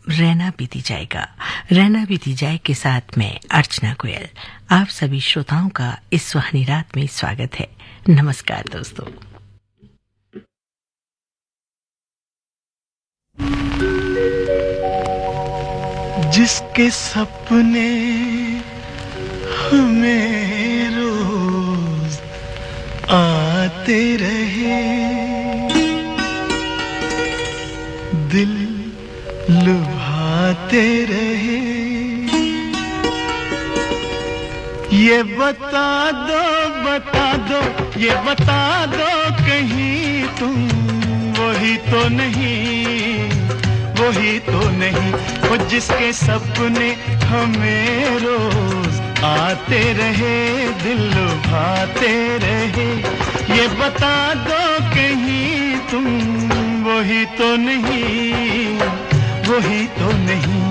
रहना बीती जाएगा। रहना बीती जाए के साथ मैं अर्चना गोयल आप सभी श्रोताओं का इस सुहानी रात में स्वागत है। नमस्कार दोस्तों। जिसके सपने हमें रोज आते रहे, दिल लुभाते रहे, ये बता दो, ये बता दो कहीं तुम वही तो नहीं, वही तो नहीं, वो जिसके सपने हमें रोज आते रहे, दिल लुभाते रहे, ये बता दो कहीं तुम वही तो नहीं, वही तो नहीं।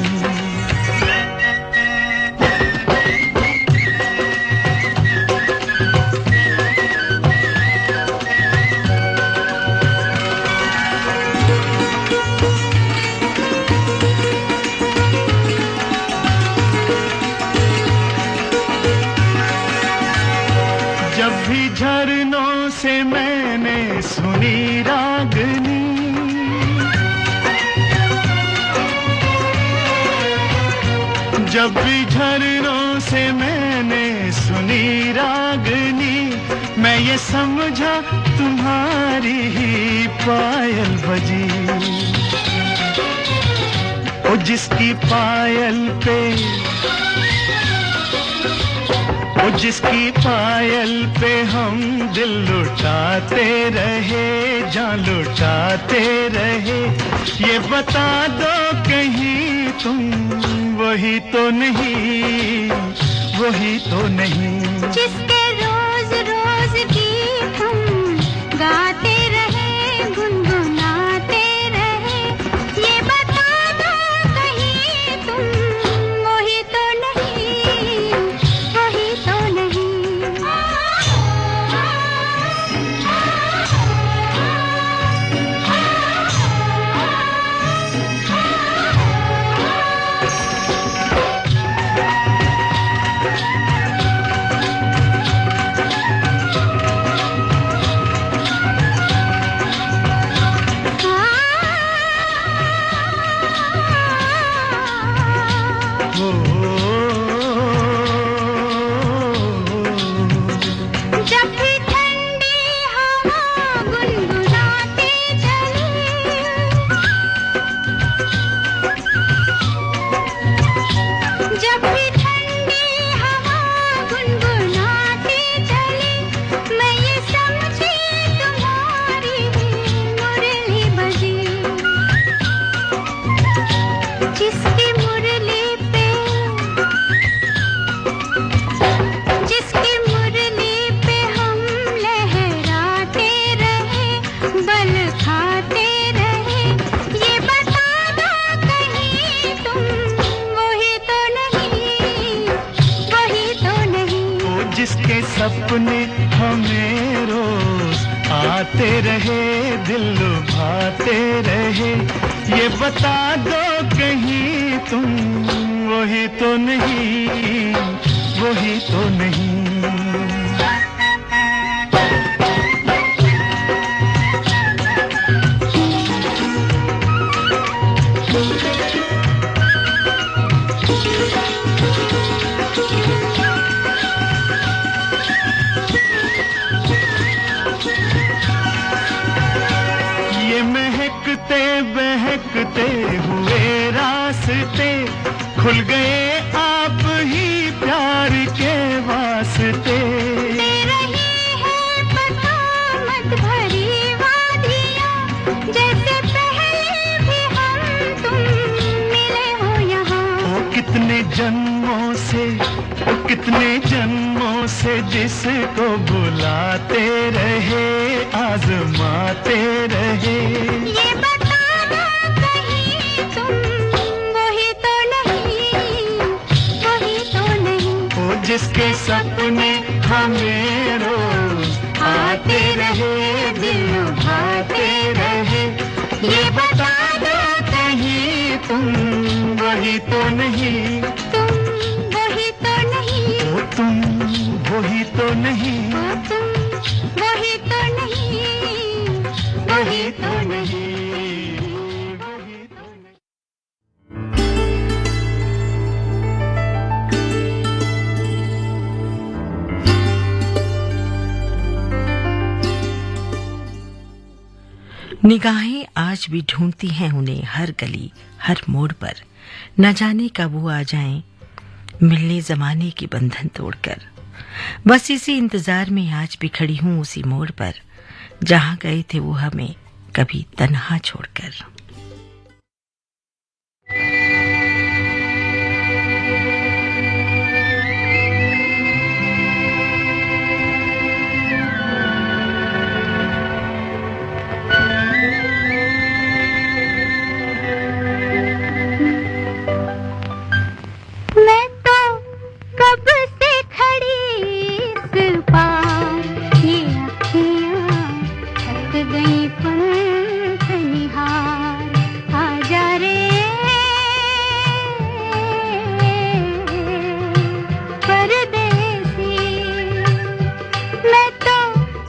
जब भी झरनों से मैंने सुनी रागनी, जब भी झरनों से मैंने सुनी रागनी, मैं ये समझा तुम्हारी ही पायल बजी। ओ जिसकी पायल पे, ओ जिसकी पायल पे हम दिल लुटाते रहे, जान लुटाते रहे, ये बता दो कहीं तुम वही तो नहीं, वही तो नहीं। जिसके रोज रोज गीत हम गाते रहे, गुनगुनाते रहे, ये बता दो कहीं तुम वही तो नहीं, वही तो नहीं। जब भी ठंडी हवा गुनगुनाते चले, जब भी ठंडी हवा गुनगुनाते चले, मैं ये समझी तुम्हारी मुरली बजी। जिसकी मुरली पे, जिसकी मुरली पे हम लहराते रहे, बल खाते रहे, ये बता दो कहीं तुम वही तो नहीं, वही तो नहीं। ओ जिसके सपने हमें रोज आते रहे, दिल लुभाते रहे, ये बता दो कहीं तुम वही तो नहीं, वही तो नहीं। ये महकते बहकते हुए रास्ते खुल गए आप ही प्यार के वास्ते। दे रही है पता मत भरी वादियाँ, जैसे पहले भी हम तुम मिले हो यहाँ। ओ कितने जन्मों से, ओ कितने जन्मों से जिसको बुलाते रहे, आजमाते रहे, ये बता दो कहीं तुम वही तो नहीं, वही तो नहीं। ओ जिसके सपने हमें रोज आते रहे, दिल लुभाते रहे, ये बता दो कहीं तुम वही तो नहीं, तुम वही तो नहीं, ओ तुम वही तो नहीं, ओ तुम वही तो नहीं, वही तो नहीं। निगाहें आज भी ढूंढती हैं उन्हें हर गली हर मोड़ पर, न जाने कब वो आ जाएं मिलने जमाने के बंधन तोड़कर। बस इसी इंतजार में आज भी खड़ी हूं उसी मोड़ पर, जहां गए थे वो हमें कभी तन्हा छोड़कर। मैं तो कब से खड़ी इस पार, ये अखियाँ थक गई पंख निहार, आजा रे परदेसी। मैं तो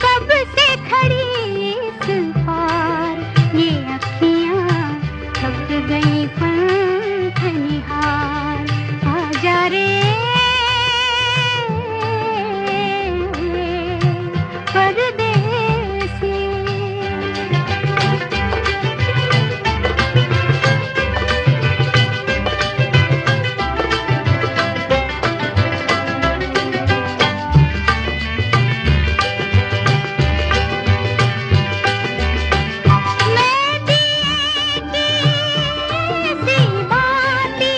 कब से खड़ी इस पार, ये अखियाँ थक गई पंख निहार, आजा रे परदेसी। मैं दिए की सी बाती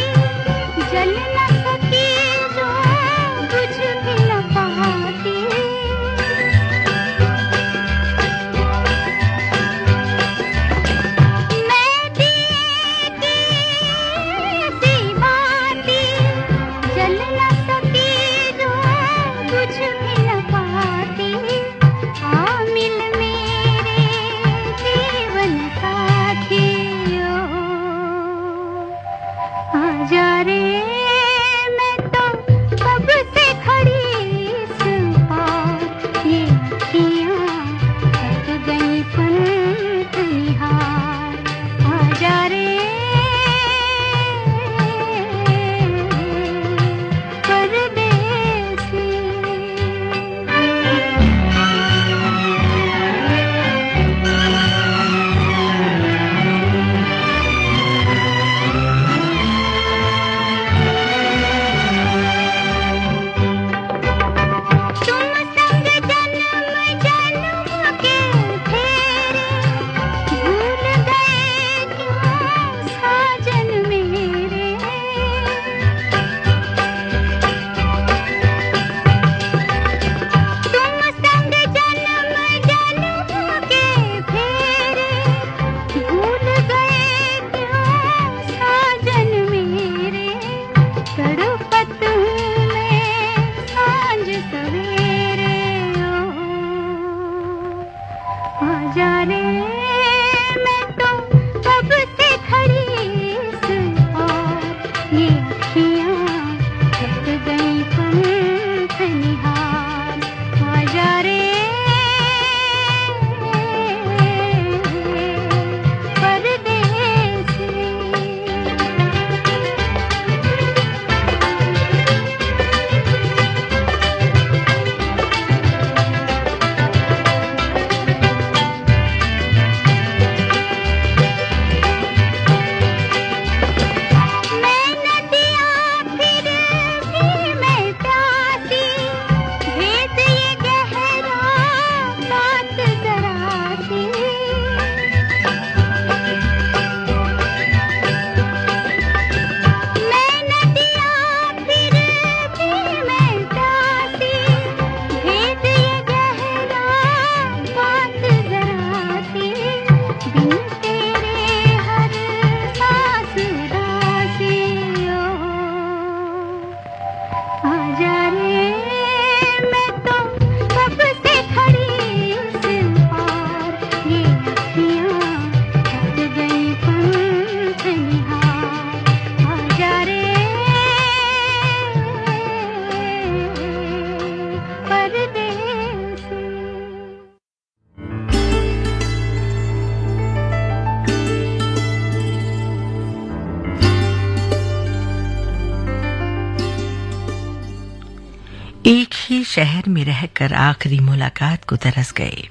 एक ही शहर में रहकर आखिरी मुलाकात को तरस गए,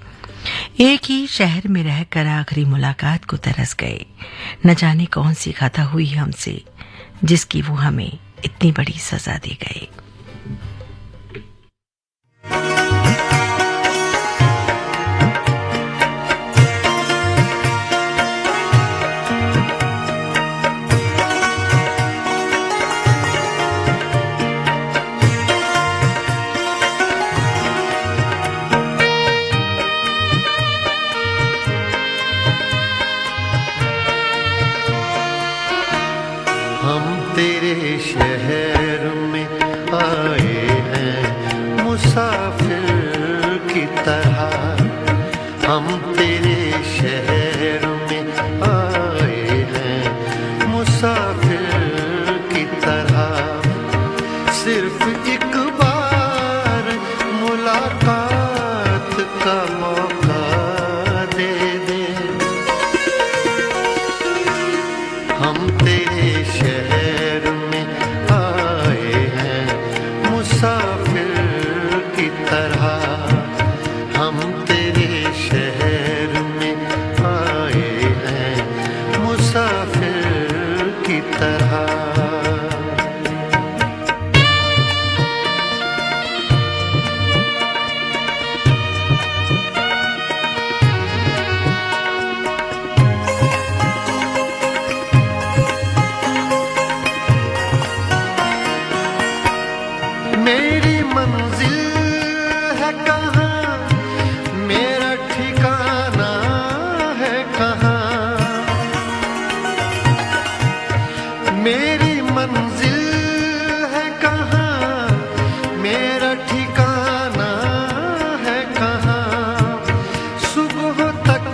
एक ही शहर में रहकर आखिरी मुलाकात को तरस गए। न जाने कौन सी खता हुई हमसे जिसकी वो हमें इतनी बड़ी सजा दे गए। तेरे शहर में आए हैं मुसाफिर की तरह, हम तेरे शहर में आए हैं मुसाफिर की तरह। सिर्फ एक बार मुलाकात का मौका दे दे, हम तेरे शहर में आए हैं मुसाफिर की तरह, हम तेरे शहर में आए हैं मुसाफिर की तरह। मेरी मंजिल है कहाँ, मेरा ठिकाना है कहाँ, मेरी मंजिल है कहाँ, मेरा ठिकाना है कहाँ। सुबह तक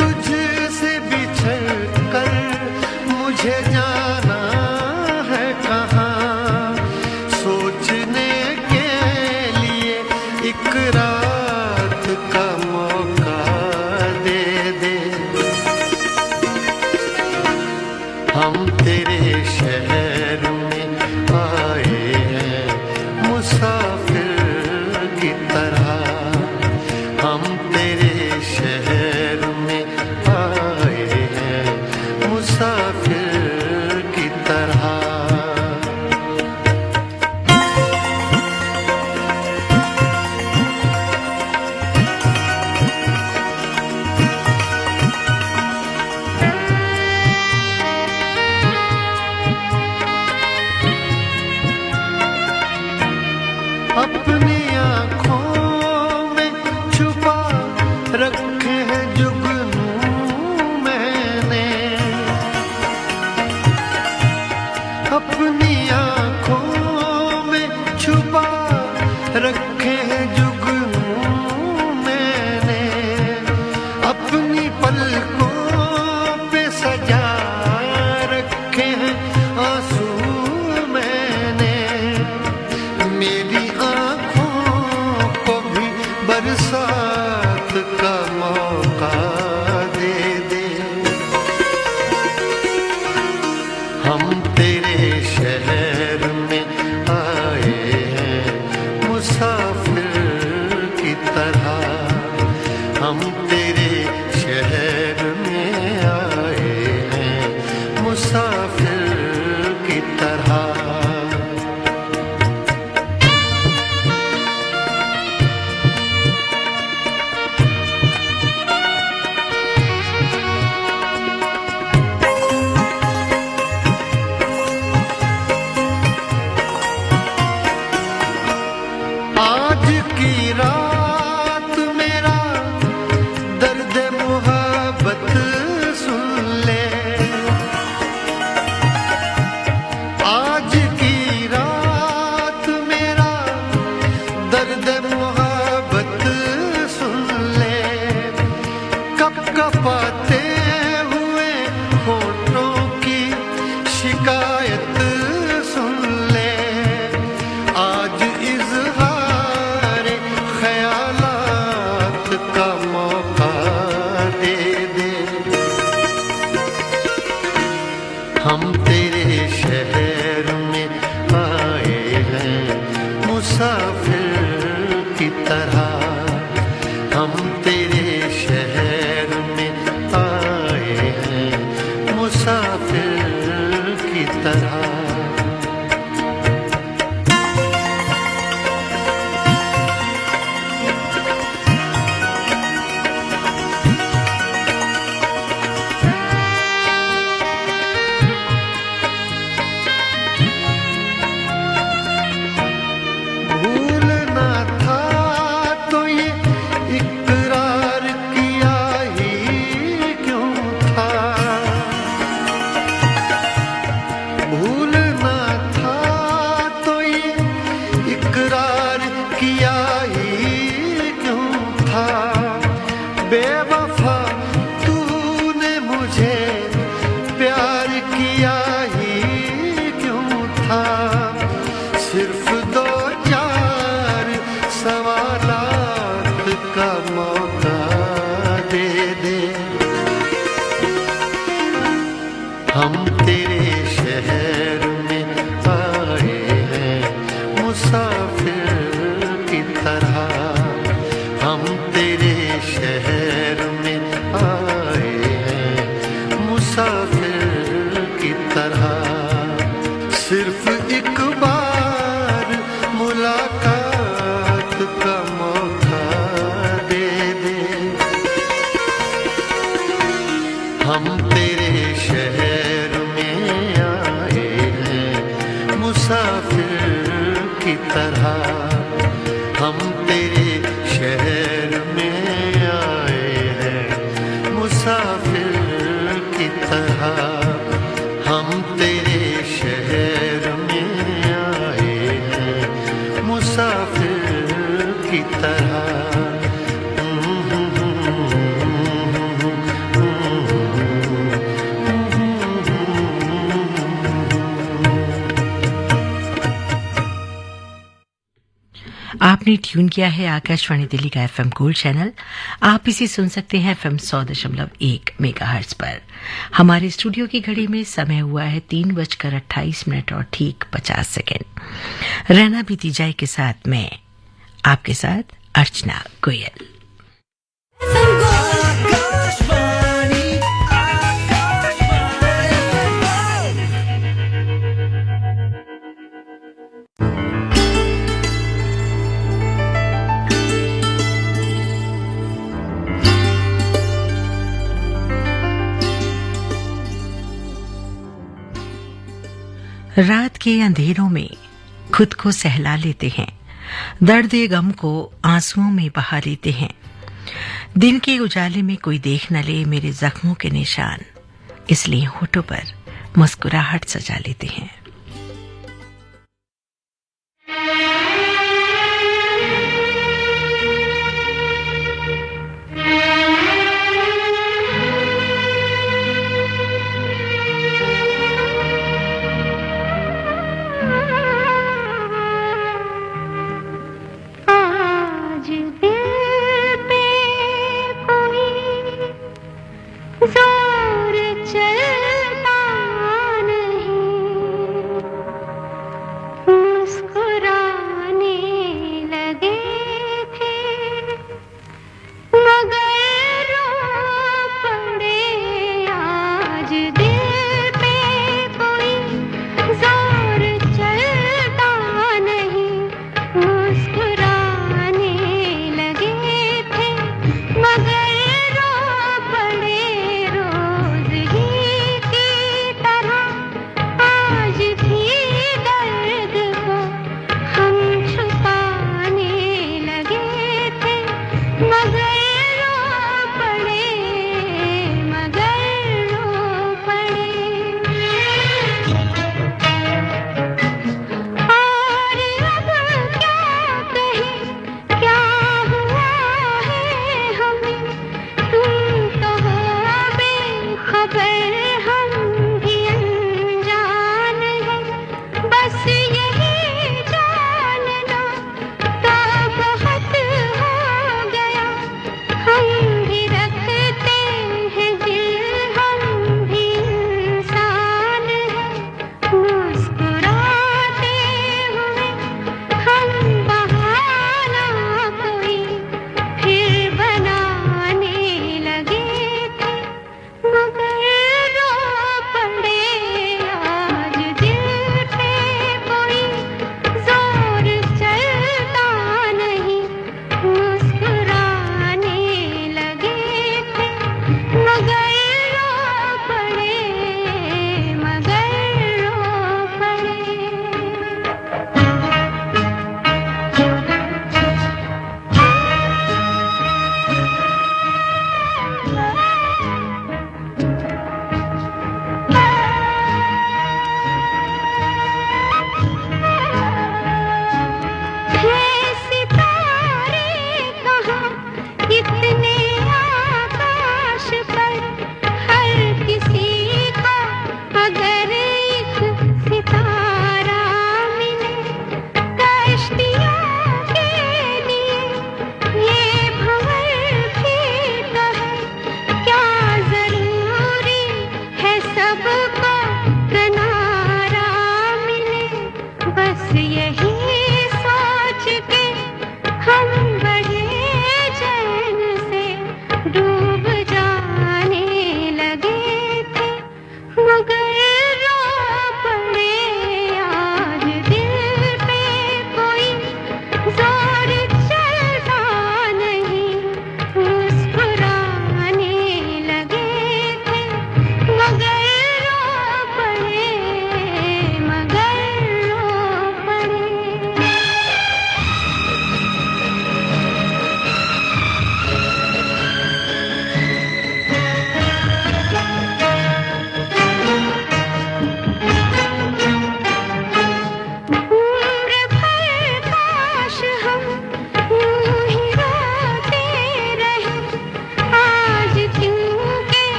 तुझसे बिछड़ कर मुझे जाना है कहाँ। सोचने के लिए एक रात का मौका दे दे, हम तेरे शहर में आए हैं मुसाफिर की तरह, हम तेरे शहर में आए हैं मुसाफिर की तरह। अपनी आँखों में छुपा रखे हैं जुगनू मैंने, अपनी आँखों में छुपा रखे हैं जुगनू मैंने, अपनी पलकों पे सजा रखे हैं आंसू मैंने। मेरी बरसात का मौका दे दे, हम तेरे शहर में आए हैं मुसाफिर की तरह, हम तेरे शहर में आए हैं मुसाफिर की तरह। आज की रात मेरा दर्द मोहब्बत सुन ले, आज की रात मेरा दर्द मोहब्बत सुन ले। कपकपाते हुए होठों की शिकायत सुन ले, आज इज़हार ख्यालात का मौका दे दे, हम तेरे शहर में आए हैं मुसाफिर तरह। भूलना था तो ये इकरार किया ही क्यों था। भूलना था तो ये इकरार किया ही क्यों था। बेवफा तूने मुझे प्यार किया ही क्यों था। सिर्फ दो चार सवालात का मौका दे दे। हम तेरे शहर में आए हैं मुसाफिर की तरह। हम तेरे शहर में आए हैं मुसाफिर की तरह। सिर्फ एक बार मुलाकात का मौका दे दे। हम तेरे शहर में आए हैं मुसाफिर की तरह। हम तेरे शहर में आए हैं मुसाफिर की तरह। हम तेरे शहर में आए हैं मुसाफिर की तरह। आपने ट्यून किया है आकाशवाणी दिल्ली का एफएम गोल्ड चैनल। आप इसे सुन सकते हैं एफएम 100.1 मेगाहर्ट्ज पर। हमारे स्टूडियो की घड़ी में समय हुआ है 3:28 और ठीक 50 सेकेंड। रहना बीती जाए के साथ मैं आपके साथ अर्चना गोयल। रात के अंधेरों में खुद को सहला लेते हैं, दर्द गम को आंसुओं में बहा लेते हैं। दिन के उजाले में कोई देख न ले मेरे जख्मों के निशान, इसलिए होठों पर मुस्कुराहट सजा लेते हैं। आज दिल पे कोई जोर चलता नहीं।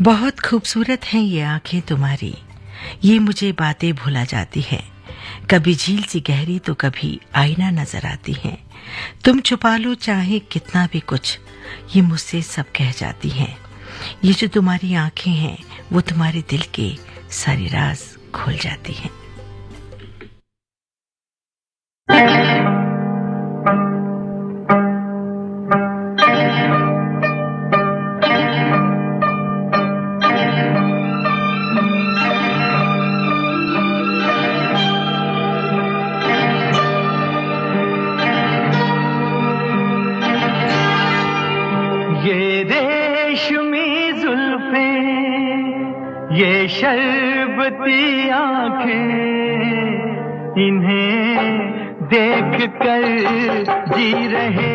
बहुत खूबसूरत हैं ये आंखें तुम्हारी, ये मुझे बातें भुला जाती है। कभी झील सी गहरी तो कभी आईना नजर आती है। तुम छुपा लो चाहे कितना भी कुछ, ये मुझसे सब कह जाती हैं। ये जो तुम्हारी आंखें हैं वो तुम्हारे दिल के सारे राज खोल जाती हैं। ये रेशमी जुल्फें, ये शरबती आंखें, इन्हें देख कर जी रहे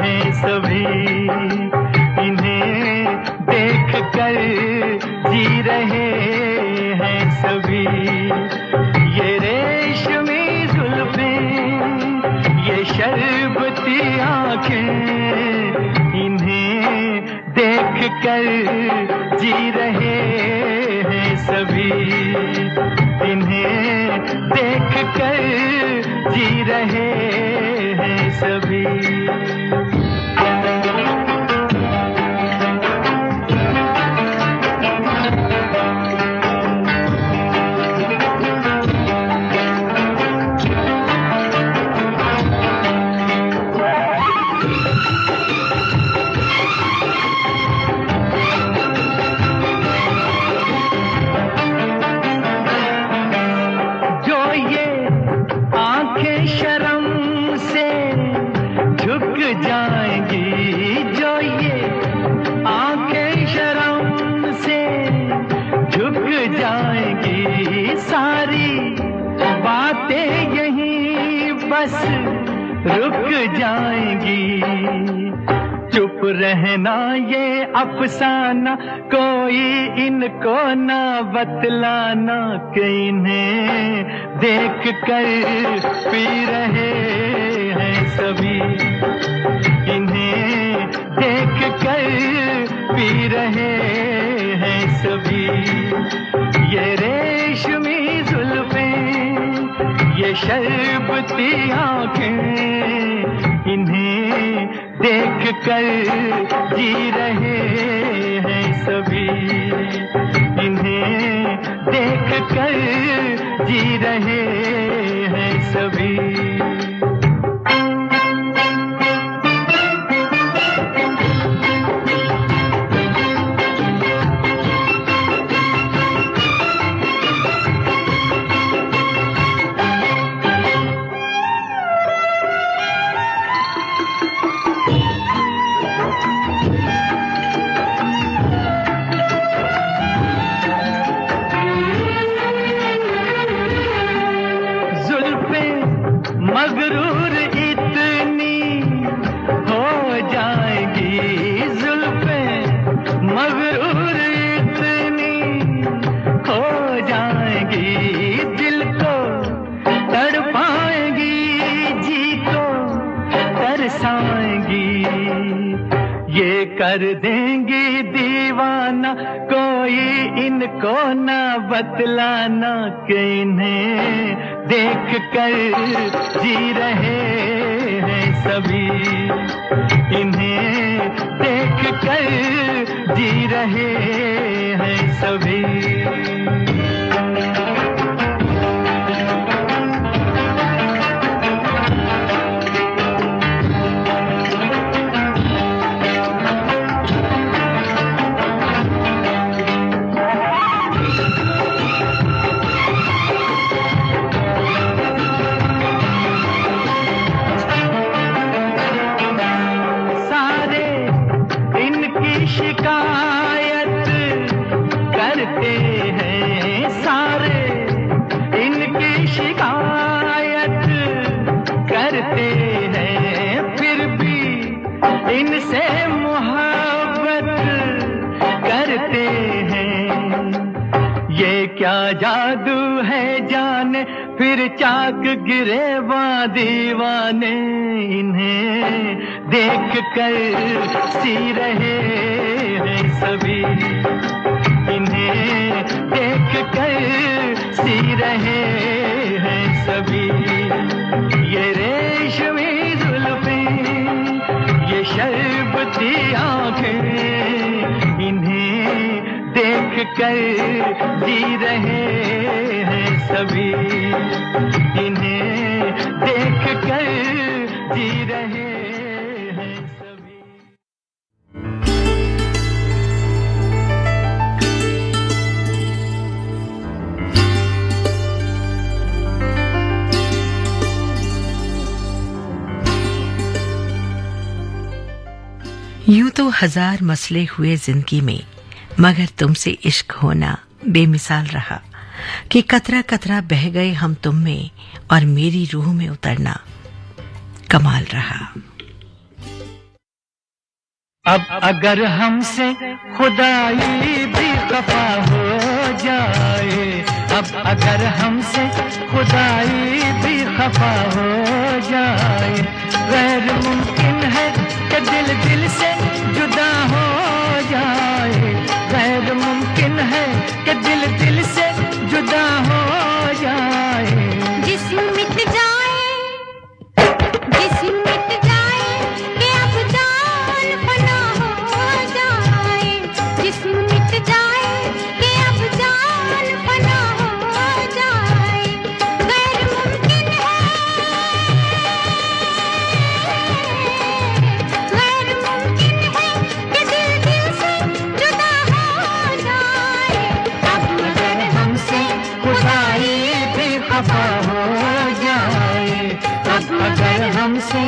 हैं सभी, इन्हें देख कर जी रहे हैं सभी। ये रेशमी जुल्फें, ये शरबती आंखें, इन्हें देख कर जी रहे हैं सभी, इन्हें देख कर जी रहे हैं सभी। जाएंगी जो ये आंखें शर्म से झुक जाएंगी, सारी बातें यहीं बस रुक जाएंगी। चुप रहना ये अफसाना, कोई इनको ना बतलाना, कि इन्हें देख कर पी रहे हैं सभी, इन्हें देख कर पी रहे हैं सभी। ये रेशमी जुल्फें, ये शरबती आंखें, इन्हें देख कर जी रहे हैं सभी, इन्हें देख कर जी रहे हैं सभी। मगरूर इतनी हो जाएगी, जुल्फें मगरूर इतनी हो जाएगी, दिल को तड़पाएंगी, जी को तरसाएंगी, ये कर देंगी दीवाना, कोई इनको ना बतलाना, कि इन्हें देख कर जी रहे हैं सभी, इन्हें देख कर जी रहे हैं सभी। शिकायत करते हैं सारे, इनकी शिकायत करते हैं, फिर भी इनसे मोहब्बत करते हैं। ये क्या जादू है जाने, फिर चाक गिरे दीवाने, इन्हें देख कर सी रहे हैं सभी इन्हें देख कर सी रहे हैं सभी ये रेशमी जुल्फें ये शर्बती आंखें इन्हें देख कर जी रहे हैं सभी इन्हें देख कर जी रहे हैं सभी यूं तो हजार मसले हुए जिंदगी में मगर तुमसे इश्क होना बेमिसाल रहा कि कतरा कतरा बह गए हम तुम में और मेरी रूह में उतरना कमाल रहा। अब अगर हमसे खुदाई भी खफा हो जाए अब अगर हमसे खुदाई भी खफा हो जाए गैर मुमकिन है कि दिल दिल से जुदा हो जाए गैर मुमकिन है कि दिल दिल से जुदा हो जाए जिस्म मिट जाए जिस्म मिट जाए कि अब जान फना हो जाए जिस्म मिट जाए कि अब जान फना हो जाए गैर मुमकिन है कि दिल दिल से जुदा हो जाए अब अगर हमसे खुदाई भी खफा हो जाए अब अगर हमसे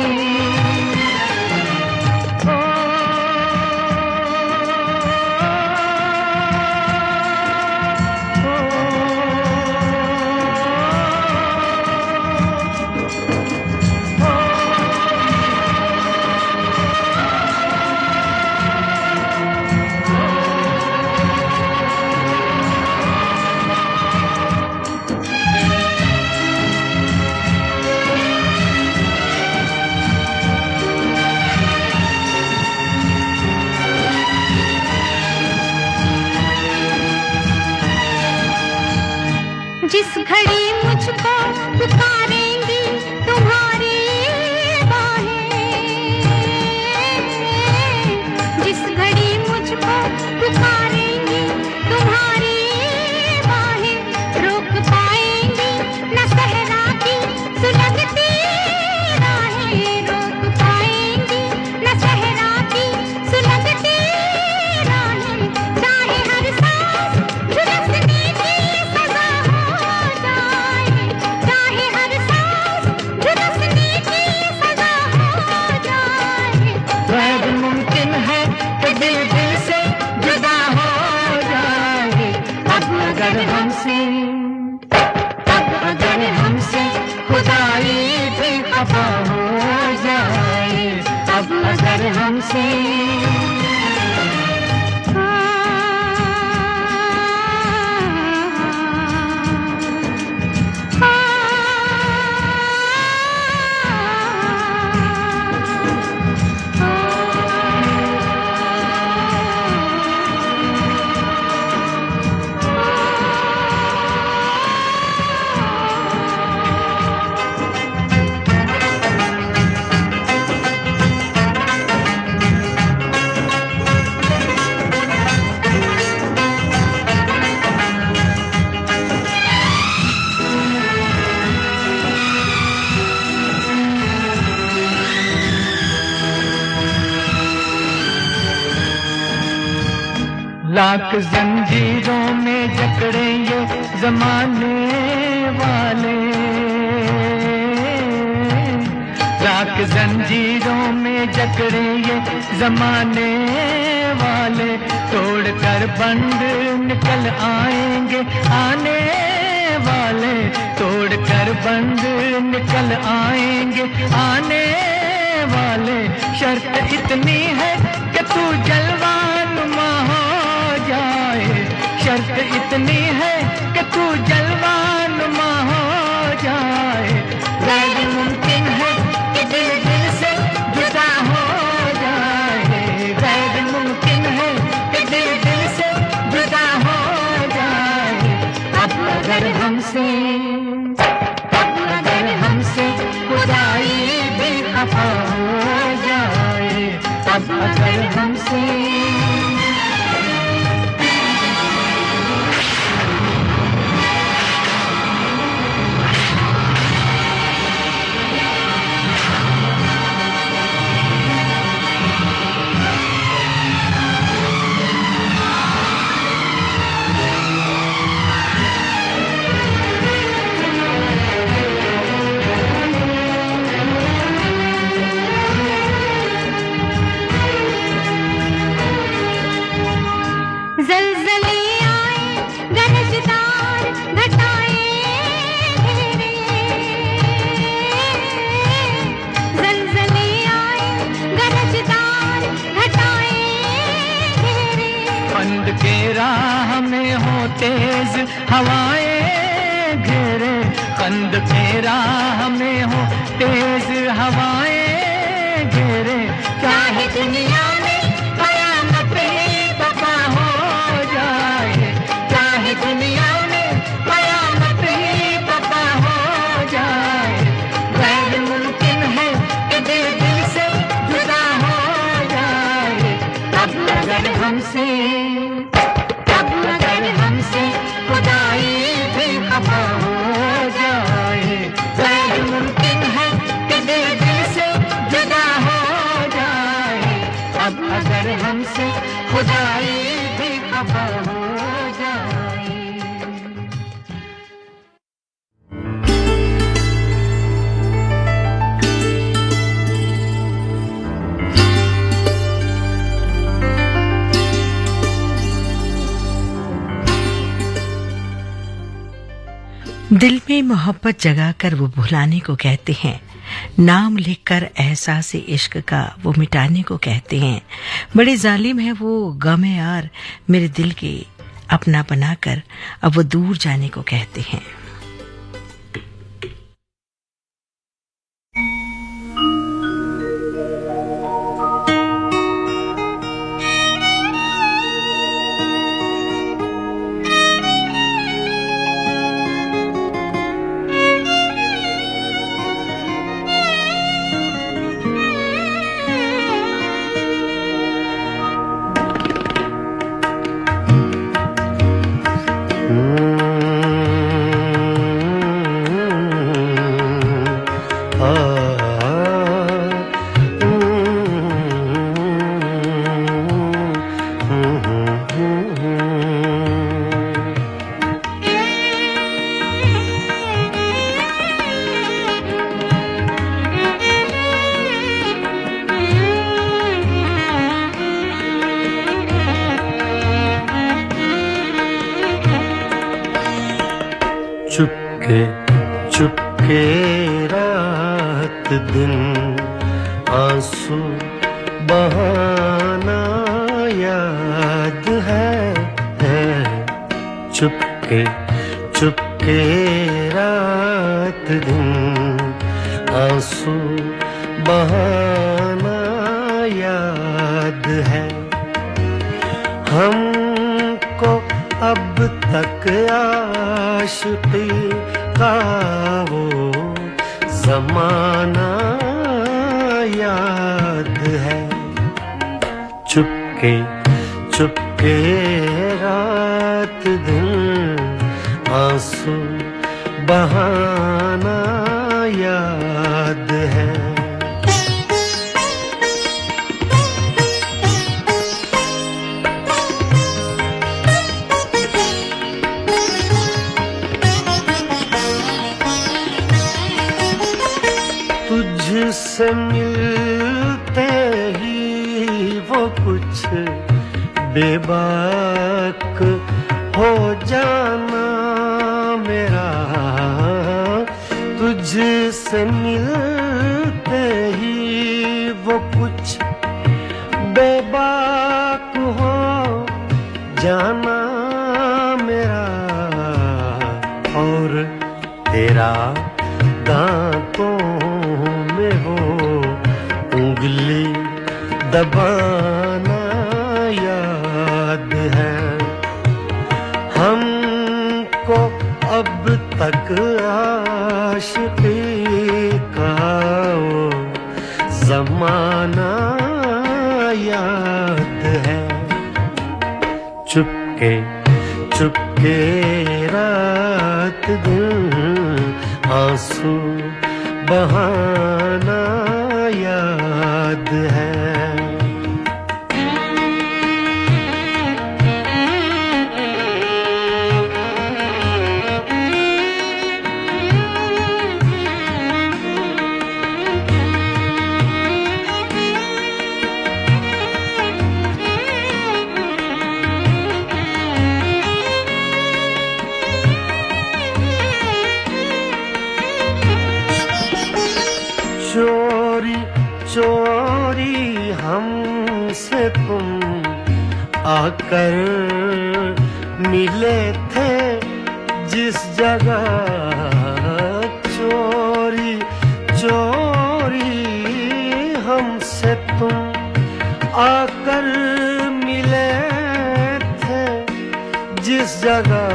जिस घड़ी मुझको पुकारेंगी तुम्हारी बाहें जिस घड़ी मुझको पुकारेंगी तुम्हारी बाहें रोक पाएंगी न सहरा की सुलगती राहें रोक पाएंगी न सहरा की सुलगती राहें चाहे हर सांस झुलसने की सजा हो जाए चाहे हर सांस झुलसने की सजा हो जाए गैर मुमकिन है कि दिल दिल से जुदा हो जाए अब अगर हमसे खुदाई भी खफा हो जाए अब अगर हमसे लाख जंजीरों में जकड़े ये जमाने वाले लाख जंजीरों में जकड़े ये जमाने वाले तोड़कर बंद निकल आएंगे आने वाले तोड़कर बंद निकल आएंगे आने वाले शर्त इतनी है कि तू जलवानुमा हो जाए शर्त इतनी है कि तू जलवानुमा हो जाए गैर मुमकिन है कि दिल दिल से जुदा हो जाए गैर मुमकिन है कि दिल अब अगर हमसे जलजले आए गरजदार घटाएं घेरे, जलजले आए गरजदार घटाएं घेरे, बंद के राह में हो तेज हवाएं घेरे, कंद के राह में हो तेज हवाएं घेरे, चाहे दुनिया में कयामत बपा हो जाए, चाहे दुनिया में कयामत बपा हो जाए, गैर मुमकिन है कि दिल से जुदा हो जाए, अब अगर हमसे खुदाई भी खफा हो जाए, गैर मुमकिन है कि दिल से जुदा हो जाए, अब अगर हमसे खुदाई भी खफा हो जाए। दिल में मोहब्बत जगाकर वो भुलाने को कहते हैं, नाम लिखकर एहसास इश्क का वो मिटाने को कहते हैं। बड़े जालिम है वो गम यार मेरे दिल के अपना बनाकर अब वो दूर जाने को कहते हैं। चुपके चुपके रात दिन आंसू बहाना याद है। चुपके चुपके रात दिन आंसू बहाना याद है। हमको अब तक आशिकी का वो जमाना याद है। चुपके चुपके रात दिन आंसू बहाना याद है। तुझसे मिलते ही वो कुछ बेबाक हो जाना मेरा। तुझसे मिलते ही वो कुछ बेबाक हो जाना मेरा। और तेरा दांतों में हो उंगली दबाना याद है। हमको अब तक आशिकी का वो जमाना याद है। चुपके चुपके रात दिन आंसू बहाना याद है। चोरी चोरी हमसे तुम आकर मिले थे जिस जगह। चोरी चोरी हमसे तुम आकर मिले थे जिस जगह।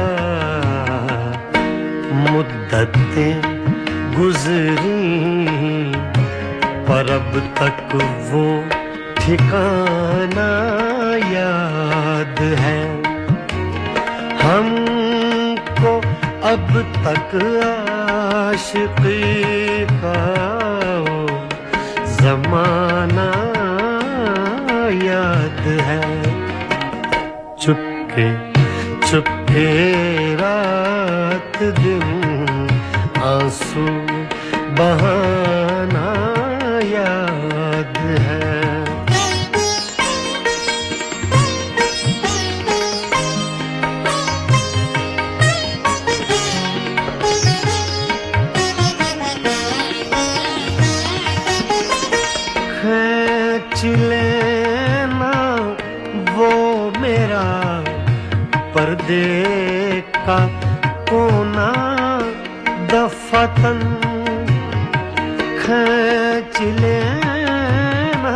मुद्दतें गुजरी पर अब तक वो ठिकाना याद है। हमको अब तक आशिकी का वो जमाना याद है। चुपके चुपके रात दिन आंसू बहाना याद है। खींच लेना वो मेरा पर्दे का कोना दफतन। खींच लेना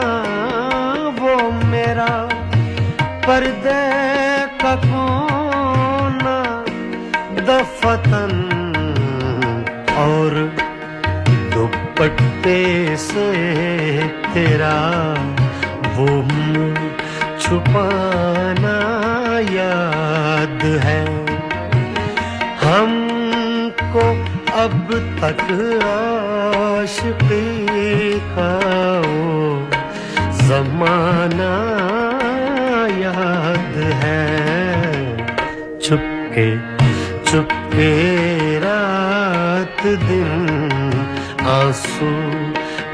वो मेरा पर्दे का कोना दफतन। और दुपट्टे से तेरा वो मुंह छुपाना याद है। हमको अब तक आशिकी का वो जमाना याद है। चुपके चुपके रात दिन आंसू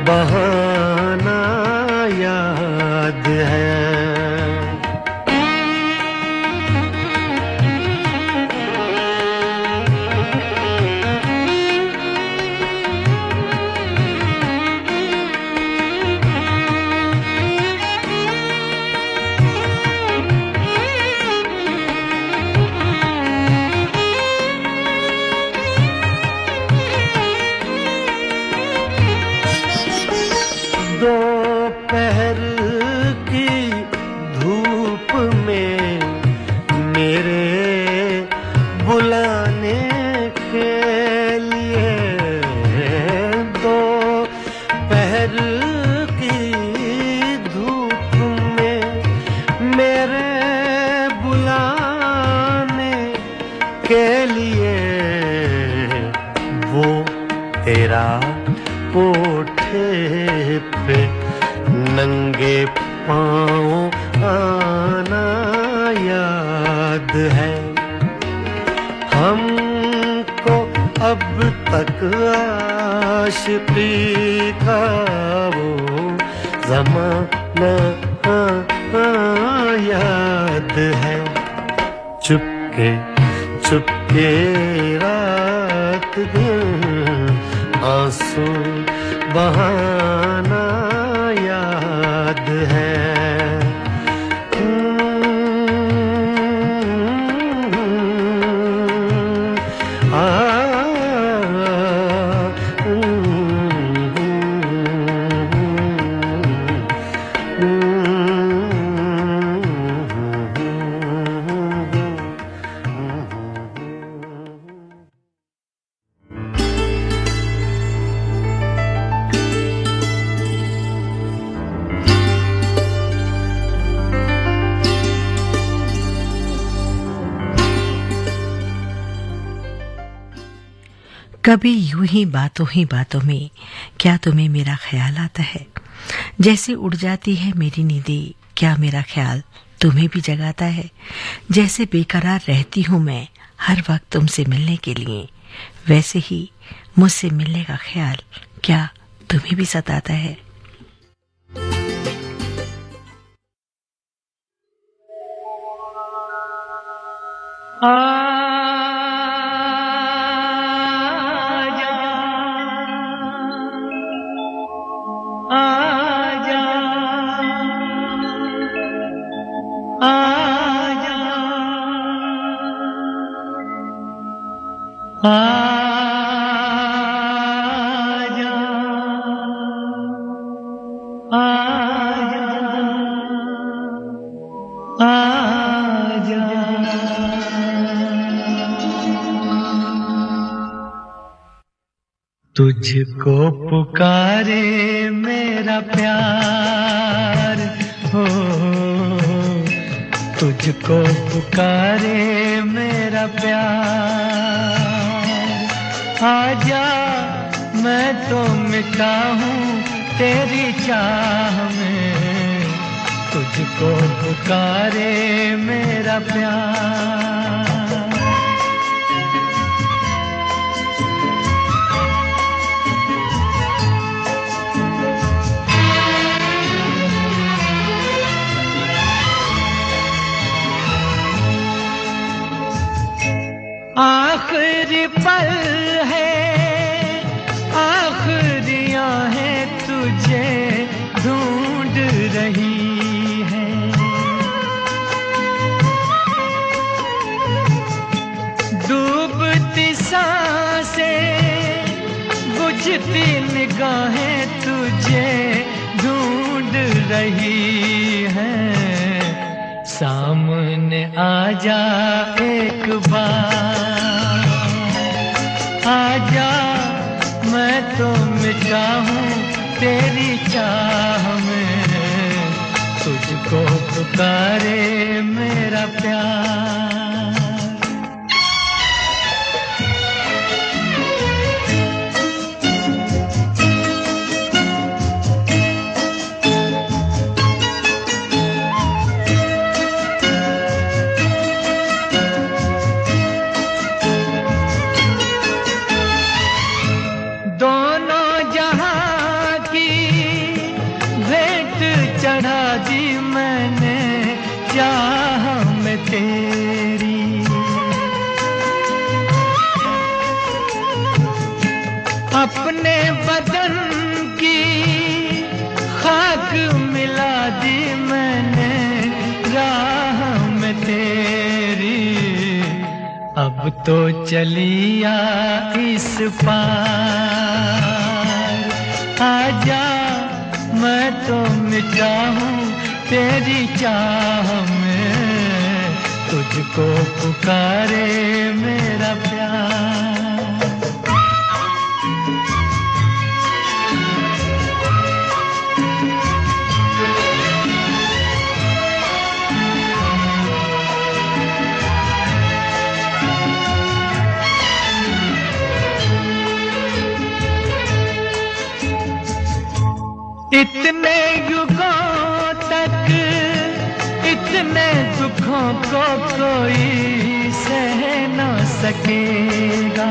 बहाना याद है। दोपहर की धूप में मेरे बुलाने के लिए। दोपहर की धूप में मेरे बुलाने के लिए वो तेरा कोठे पे नंगे पाँव आना याद है। हमको अब तक आशिकी का वो जमाना याद है। चुपके चुपके रात दिन आंसू बहाना याद है। कभी यूं ही बातों में क्या तुम्हें मेरा ख्याल आता है? जैसे उड़ जाती है मेरी नींदें, क्या मेरा ख्याल तुम्हें भी जगाता है? जैसे बेकरार रहती हूँ मैं हर वक्त तुमसे मिलने के लिए, वैसे ही मुझसे मिलने का ख्याल क्या तुम्हें भी सताता है? तुझको पुकारे मेरा प्यार हो, तुझको पुकारे मेरा प्यार। आजा मैं तो मिटा हूँ तेरी चाह में, तुझको पुकारे मेरा प्यार। आखिरी पल है, आखिरी आहें तुझे ढूंढ रही है। डूबती सांसें, बुझती निगाहें तुझे ढूंढ रही हैं। सामने आजा एक बार, आजा मैं तो मिटा हूँ तेरी चाह में, तुझको पुकारे मेरा प्यार। चढ़ा दी मैंने चाह में तेरी, अपने बदन की खाक मिला दी मैंने राह में तेरी। अब तो चलिया इस पार, आजा मैं तो मिटा हूँ तेरी चाह में, तुझको पुकारे मेरा प्यार। इतने युगों तक इतने दुखों को कोई सह न सकेगा।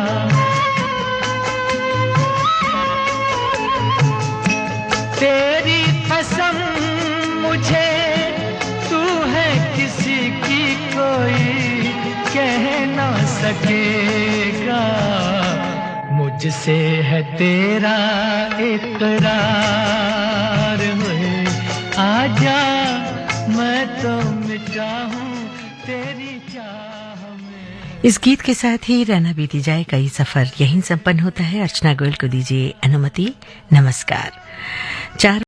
तेरी कसम मुझे तू है किसी की कोई कह न सकेगा। मुझसे है तेरा इकरार हुए, आजा मैं तो मिटा हूँ तेरी चाह में। इस गीत के साथ ही रहना बीती जाए कई सफर यहीं संपन्न होता है। अर्चना गोयल को दीजिए अनुमति। नमस्कार। 4